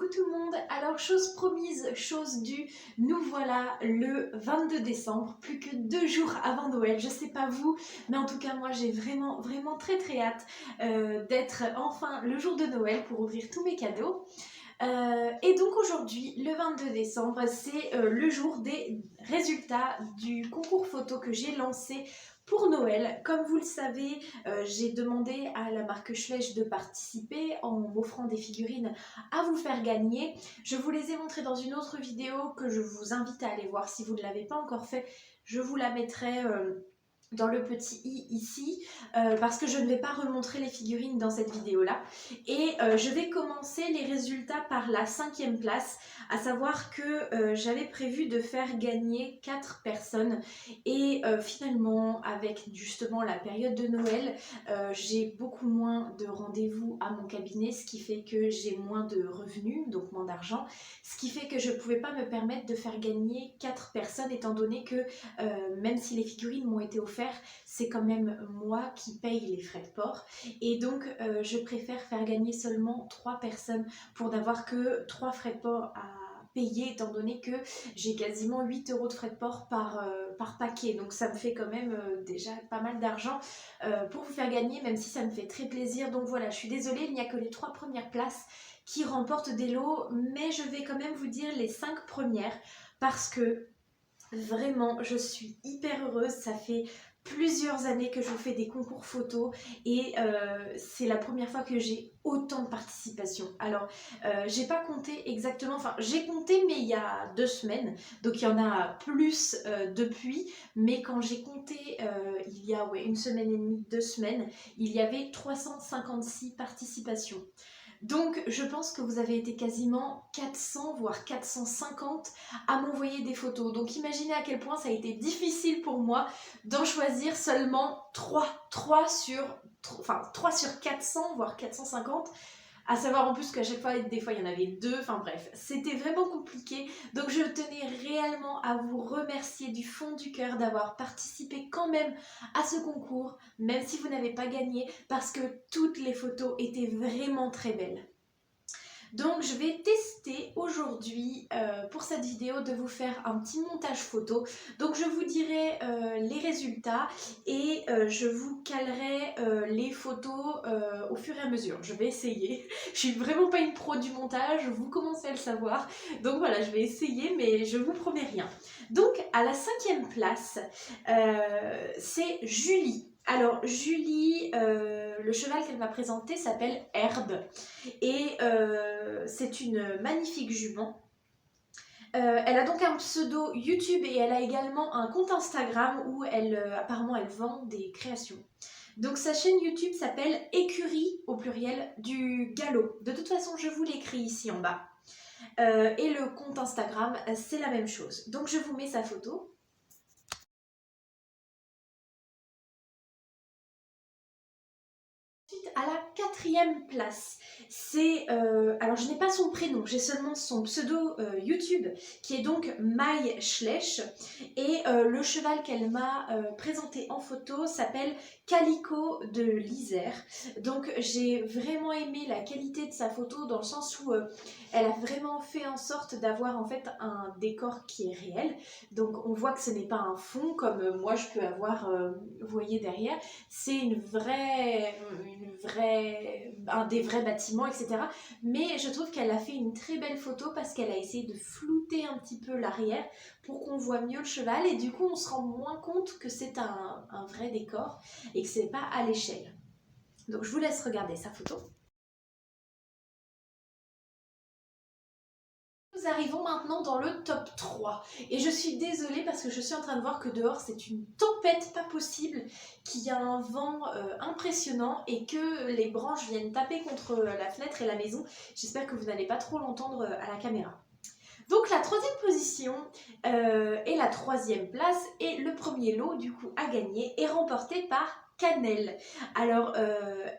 Coucou tout le monde, alors chose promise, chose due, nous voilà le 22 décembre, plus que 2 jours avant Noël, je sais pas vous, mais en tout cas moi j'ai vraiment très hâte d'être enfin le jour de Noël pour ouvrir tous mes cadeaux. Et donc aujourd'hui, le 22 décembre, c'est le jour des résultats du concours photo que j'ai lancé pour Noël. Comme vous le savez, j'ai demandé à la marque Schleich de participer en m'offrant des figurines à vous faire gagner. Je vous les ai montrées dans une autre vidéo que je vous invite à aller voir si vous ne l'avez pas encore fait. Je vous la mettrai dans le petit i ici parce que je ne vais pas remontrer les figurines dans cette vidéo là et je vais commencer les résultats par la 5e place, à savoir que j'avais prévu de faire gagner 4 personnes et finalement avec justement la période de Noël j'ai beaucoup moins de rendez-vous à mon cabinet, ce qui fait que j'ai moins de revenus, donc moins d'argent, ce qui fait que je ne pouvais pas me permettre de faire gagner 4 personnes étant donné que même si les figurines m'ont été offertes, c'est quand même moi qui paye les frais de port et donc je préfère faire gagner seulement 3 personnes pour n'avoir que 3 frais de port à payer étant donné que j'ai quasiment 8 € de frais de port par paquet, donc ça me fait quand même déjà pas mal d'argent pour vous faire gagner, même si ça me fait très plaisir. Donc voilà, je suis désolée, il n'y a que les 3 premières places qui remportent des lots, mais je vais quand même vous dire les 5 premières parce que vraiment, je suis hyper heureuse, ça fait plusieurs années que je fais des concours photos et c'est la première fois que j'ai autant de participation. Alors, j'ai pas compté exactement, enfin j'ai compté mais il y a 2 semaines, donc il y en a plus depuis, mais quand j'ai compté il y a une semaine et demie, 2 semaines, il y avait 356 participations. Donc je pense que vous avez été quasiment 400 voire 450 à m'envoyer des photos. Donc imaginez à quel point ça a été difficile pour moi d'en choisir seulement 3 sur 400 voire 450. À savoir en plus qu'à chaque fois, des fois il y en avait 2, enfin bref, c'était vraiment compliqué. Donc je tenais réellement à vous remercier du fond du cœur d'avoir participé quand même à ce concours, même si vous n'avez pas gagné, parce que toutes les photos étaient vraiment très belles. Donc je vais tester aujourd'hui pour cette vidéo de vous faire un petit montage photo. Donc je vous dirai les résultats et je vous calerai les photos au fur et à mesure. Je vais essayer. Je suis vraiment pas une pro du montage, vous commencez à le savoir. Donc voilà, je vais essayer mais je vous promets rien. Donc à la 5e place, c'est Julie. Alors Julie, le cheval qu'elle m'a présenté s'appelle Herbe et c'est une magnifique jument. Elle a donc un pseudo YouTube et elle a également un compte Instagram où apparemment elle vend des créations. Donc sa chaîne YouTube s'appelle Écurie au pluriel du galop. De toute façon je vous l'écris ici en bas. Et le compte Instagram c'est la même chose. Donc je vous mets sa photo. Ensuite, à la 4e place, c'est, alors je n'ai pas son prénom, j'ai seulement son pseudo YouTube qui est donc Maï Schleich et le cheval qu'elle m'a présenté en photo s'appelle Calico de l'Isère. Donc j'ai vraiment aimé la qualité de sa photo dans le sens où elle a vraiment fait en sorte d'avoir en fait un décor qui est réel. Donc on voit que ce n'est pas un fond comme moi je peux avoir, vous voyez derrière, c'est un des vrais bâtiments, etc. Mais je trouve qu'elle a fait une très belle photo parce qu'elle a essayé de flouter un petit peu l'arrière pour qu'on voit mieux le cheval et du coup on se rend moins compte que c'est un vrai décor et que c'est pas à l'échelle. Donc je vous laisse regarder sa photo. Nous arrivons maintenant dans le top 3 et je suis désolée parce que je suis en train de voir que dehors c'est une tempête pas possible, qu'il y a un vent impressionnant et que les branches viennent taper contre la fenêtre et la maison. J'espère que vous n'allez pas trop l'entendre à la caméra. Donc la 3e position et la 3e place et le premier lot du coup à gagner est remporté par Cannelle. Alors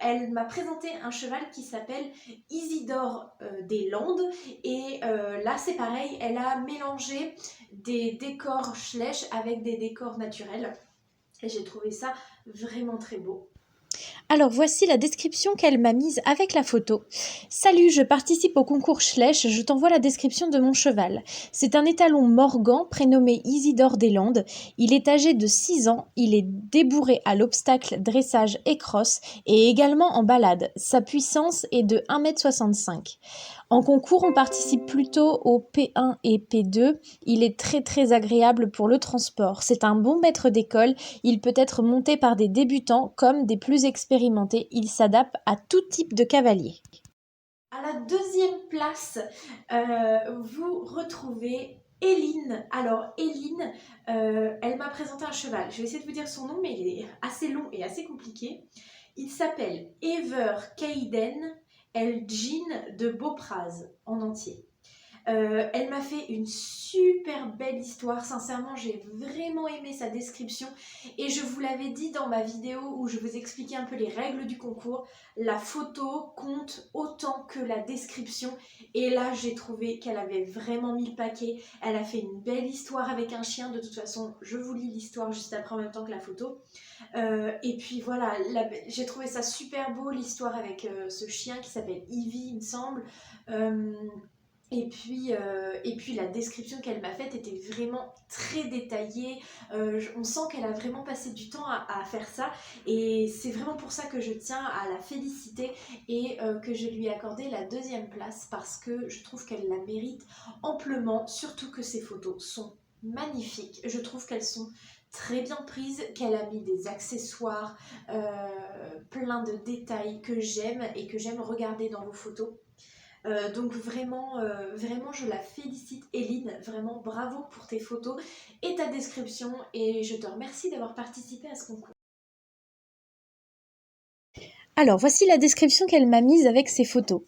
elle m'a présenté un cheval qui s'appelle Isidore des Landes et là c'est pareil, elle a mélangé des décors Schleich avec des décors naturels et j'ai trouvé ça vraiment très beau. Alors voici la description qu'elle m'a mise avec la photo. Salut, je participe au concours Schleich, je t'envoie la description de mon cheval. C'est un étalon Morgan prénommé Isidore des Landes. Il est âgé de 6 ans, il est débourré à l'obstacle, dressage et crosse et également en balade. Sa puissance est de 1,65 m. En concours, on participe plutôt au P1 et P2. Il est très agréable pour le transport. C'est un bon maître d'école. Il peut être monté par des débutants comme des plus expérimentés. Il s'adapte à tout type de cavalier. À la deuxième place, vous retrouvez Eline. Alors Eline, elle m'a présenté un cheval. Je vais essayer de vous dire son nom, mais il est assez long et assez compliqué. Il s'appelle Ever Kayden Elgin de Beaupraz en entier. Elle m'a fait une super belle histoire, sincèrement j'ai vraiment aimé sa description et je vous l'avais dit dans ma vidéo où je vous expliquais un peu les règles du concours, la photo compte autant que la description et là j'ai trouvé qu'elle avait vraiment mis le paquet, elle a fait une belle histoire avec un chien, de toute façon je vous lis l'histoire juste après en même temps que la photo. Et puis voilà, j'ai trouvé ça super beau l'histoire avec ce chien qui s'appelle Ivy il me semble. Et puis la description qu'elle m'a faite était vraiment très détaillée. On sent qu'elle a vraiment passé du temps à faire ça. Et c'est vraiment pour ça que je tiens à la féliciter et que je lui ai accordé la deuxième place parce que je trouve qu'elle la mérite amplement. Surtout que ses photos sont magnifiques. Je trouve qu'elles sont très bien prises, qu'elle a mis des accessoires, plein de détails que j'aime et que j'aime regarder dans vos photos. Donc vraiment, vraiment je la félicite Eline, vraiment bravo pour tes photos et ta description et je te remercie d'avoir participé à ce concours. Alors, voici la description qu'elle m'a mise avec ses photos.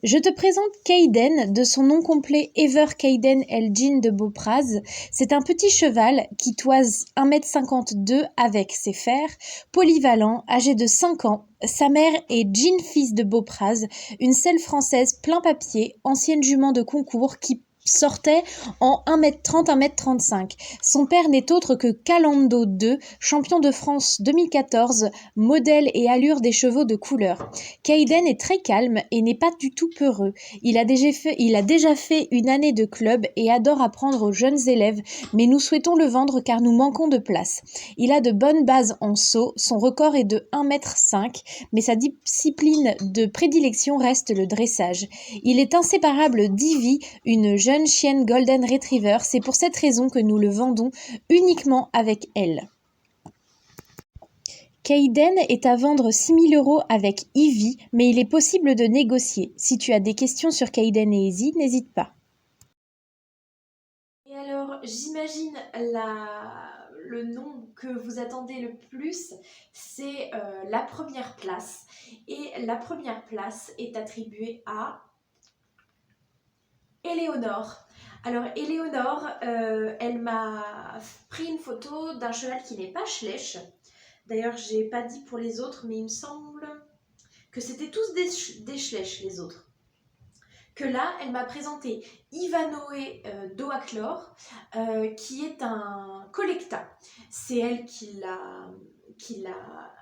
Je te présente Kayden, de son nom complet Ever Kayden Elgin de Beaupraz. C'est un petit cheval qui toise 1,52 m avec ses fers, polyvalent, âgé de 5 ans. Sa mère est Jean Fils de Beaupraz, une selle française plein papier, ancienne jument de concours qui sortait en 1,30 m, 1,35 m. Son père n'est autre que Calando II, champion de France 2014, modèle et allure des chevaux de couleur. Kayden est très calme et n'est pas du tout peureux. Il a déjà fait une année de club et adore apprendre aux jeunes élèves, mais nous souhaitons le vendre car nous manquons de place. Il a de bonnes bases en saut, son record est de 1,5 m, mais sa discipline de prédilection reste le dressage. Il est inséparable d'Ivy, une jeune chienne Golden Retriever, c'est pour cette raison que nous le vendons uniquement avec elle. Kayden est à vendre 6 000 € avec Ivy, mais il est possible de négocier. Si tu as des questions sur Kayden et Izzy, n'hésite pas. Et alors j'imagine le nom que vous attendez le plus, c'est la première place. Et la première place est attribuée à Éléonore. Alors Éléonore, elle m'a pris une photo d'un cheval qui n'est pas Schleich. D'ailleurs, j'ai pas dit pour les autres, mais il me semble que c'était tous des Schleich, les autres. Que là, elle m'a présenté Ivanoé Doaclor, qui est un collecta. C'est elle qui l'a...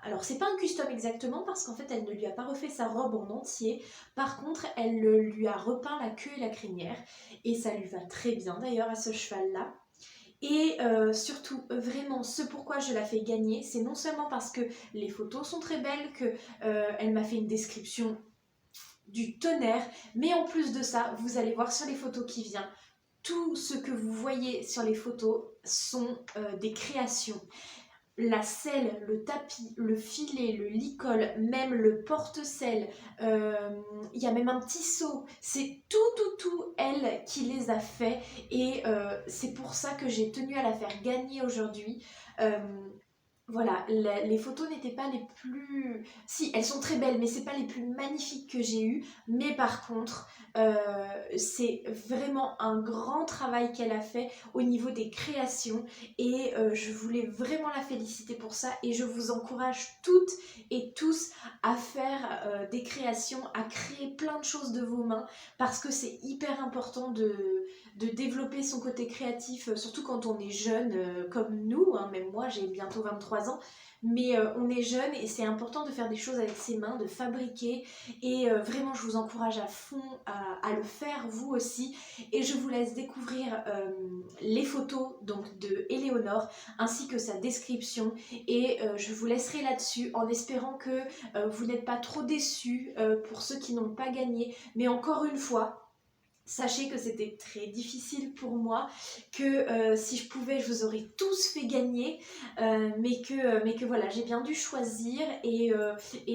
Alors, c'est pas un custom exactement, parce qu'en fait, elle ne lui a pas refait sa robe en entier. Par contre, elle lui a repeint la queue et la crinière. Et ça lui va très bien, d'ailleurs, à ce cheval-là. Et surtout, vraiment, ce pourquoi je la fais gagner, c'est non seulement parce que les photos sont très belles, qu'elle m'a fait une description du tonnerre, mais en plus de ça, vous allez voir sur les photos qui viennent, tout ce que vous voyez sur les photos sont des créations. La selle, le tapis, le filet, le licol, même le porte-selle, il y a même un petit seau, c'est tout elle qui les a fait et c'est pour ça que j'ai tenu à la faire gagner aujourd'hui. Voilà, les photos n'étaient pas les plus... Si, elles sont très belles, mais c'est pas les plus magnifiques que j'ai eues. Mais par contre, c'est vraiment un grand travail qu'elle a fait au niveau des créations et je voulais vraiment la féliciter pour ça et je vous encourage toutes et tous à faire des créations, à créer plein de choses de vos mains parce que c'est hyper important de développer son côté créatif, surtout quand on est jeune comme nous, hein, même moi j'ai bientôt 23 ans, mais on est jeune et c'est important de faire des choses avec ses mains, de fabriquer et vraiment je vous encourage à fond à le faire vous aussi et je vous laisse découvrir les photos donc de Éléonore ainsi que sa description et je vous laisserai là-dessus en espérant que vous n'êtes pas trop déçus pour ceux qui n'ont pas gagné, mais encore une fois, sachez que c'était très difficile pour moi, que si je pouvais, je vous aurais tous fait gagner, mais que voilà, j'ai bien dû choisir et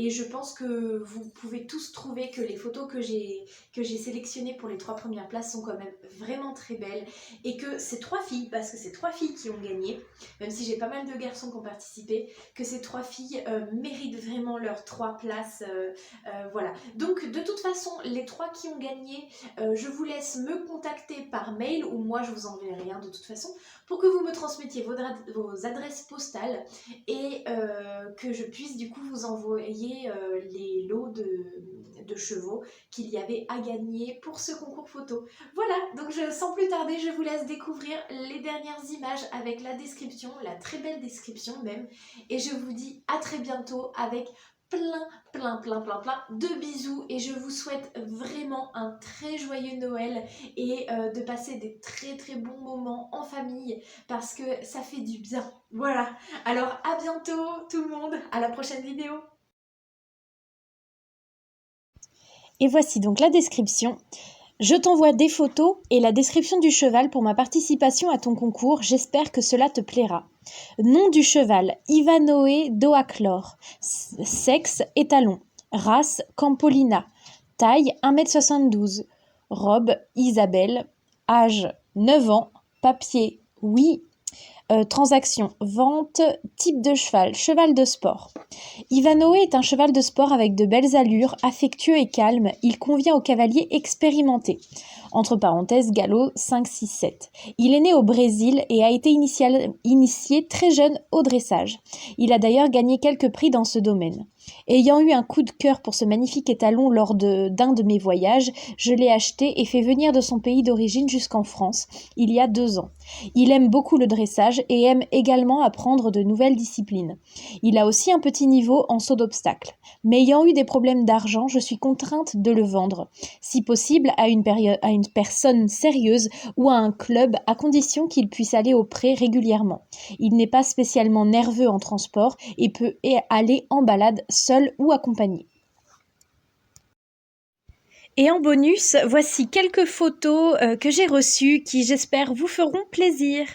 je pense que vous pouvez tous trouver que les photos que j'ai sélectionnées pour les 3 premières places sont quand même vraiment très belles et que ces 3 filles, parce que c'est 3 filles qui ont gagné, même si j'ai pas mal de garçons qui ont participé, que ces 3 filles méritent vraiment leurs 3 places, voilà. Donc de toute façon, les 3 qui ont gagné, je vous laisse me contacter par mail ou moi je vous enverrai rien de toute façon pour que vous me transmettiez vos adresses postales et que je puisse du coup vous envoyer les lots de chevaux qu'il y avait à gagner pour ce concours photo. Voilà, donc sans plus tarder, je vous laisse découvrir les dernières images avec la description, la très belle description même, et je vous dis à très bientôt avec plein de bisous et je vous souhaite vraiment un très joyeux Noël et de passer des très bons moments en famille parce que ça fait du bien. Voilà, alors à bientôt tout le monde, à la prochaine vidéo. Et voici donc la description. Je t'envoie des photos et la description du cheval pour ma participation à ton concours. J'espère que cela te plaira. Nom du cheval, Ivanoé Doaclor. Sexe, étalon. Race, Campolina. Taille, 1,72 m. Robe, Isabelle. Âge, 9 ans. Papier, oui. Transaction, vente, type de cheval, cheval de sport. Ivanoé est un cheval de sport avec de belles allures, affectueux et calme. Il convient aux cavaliers expérimentés. Entre parenthèses, galop 5, 6, 7. Il est né au Brésil et a été initié très jeune au dressage. Il a d'ailleurs gagné quelques prix dans ce domaine. Ayant eu un coup de cœur pour ce magnifique étalon lors d'un de mes voyages, je l'ai acheté et fait venir de son pays d'origine jusqu'en France, il y a 2 ans. Il aime beaucoup le dressage et aime également apprendre de nouvelles disciplines. Il a aussi un petit niveau en saut d'obstacle. Mais ayant eu des problèmes d'argent, je suis contrainte de le vendre, si possible à une personne sérieuse ou à un club à condition qu'il puisse aller au pré régulièrement. Il n'est pas spécialement nerveux en transport et peut aller en balade seul ou accompagné. Et en bonus, voici quelques photos que j'ai reçues qui, j'espère, vous feront plaisir.